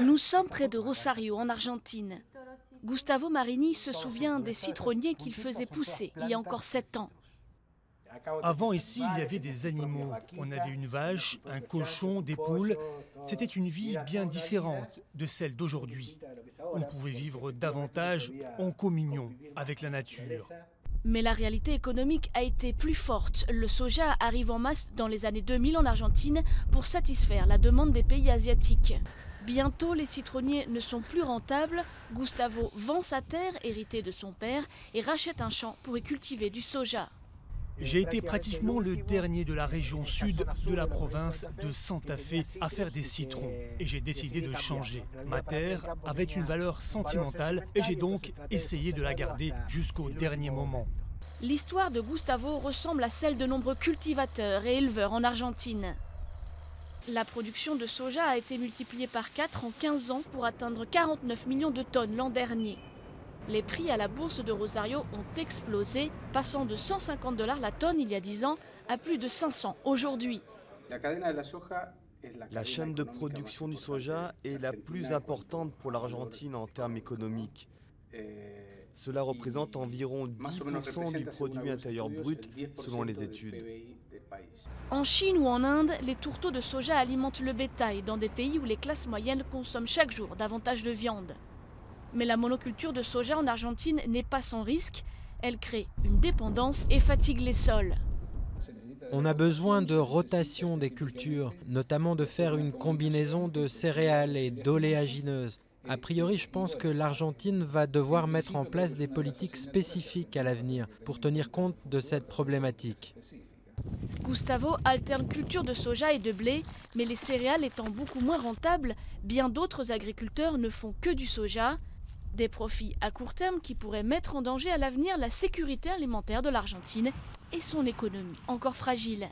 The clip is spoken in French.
Nous sommes près de Rosario, en Argentine. Gustavo Marini se souvient des citronniers qu'il faisait pousser il y a encore 7 ans. Avant ici, il y avait des animaux. On avait une vache, un cochon, des poules. C'était une vie bien différente de celle d'aujourd'hui. On pouvait vivre davantage en communion avec la nature. Mais la réalité économique a été plus forte. Le soja arrive en masse dans les années 2000 en Argentine pour satisfaire la demande des pays asiatiques. Bientôt, les citronniers ne sont plus rentables. Gustavo vend sa terre, héritée de son père, et rachète un champ pour y cultiver du soja. J'ai été pratiquement le dernier de la région sud de la province de Santa Fe à faire des citrons. Et j'ai décidé de changer. Ma terre avait une valeur sentimentale et j'ai donc essayé de la garder jusqu'au dernier moment. L'histoire de Gustavo ressemble à celle de nombreux cultivateurs et éleveurs en Argentine. La production de soja a été multipliée par 4 en 15 ans pour atteindre 49 millions de tonnes l'an dernier. Les prix à la bourse de Rosario ont explosé, passant de 150 $ la tonne il y a 10 ans à plus de 500 aujourd'hui. La chaîne de production du soja est la plus importante pour l'Argentine en termes économiques. Cela représente environ 10% du produit intérieur brut selon les études. En Chine ou en Inde, les tourteaux de soja alimentent le bétail dans des pays où les classes moyennes consomment chaque jour davantage de viande. Mais la monoculture de soja en Argentine n'est pas sans risque. Elle crée une dépendance et fatigue les sols. On a besoin de rotation des cultures, notamment de faire une combinaison de céréales et d'oléagineuses. A priori, je pense que l'Argentine va devoir mettre en place des politiques spécifiques à l'avenir pour tenir compte de cette problématique. Gustavo alterne culture de soja et de blé, mais les céréales étant beaucoup moins rentables, bien d'autres agriculteurs ne font que du soja. Des profits à court terme qui pourraient mettre en danger à l'avenir la sécurité alimentaire de l'Argentine et son économie encore fragile.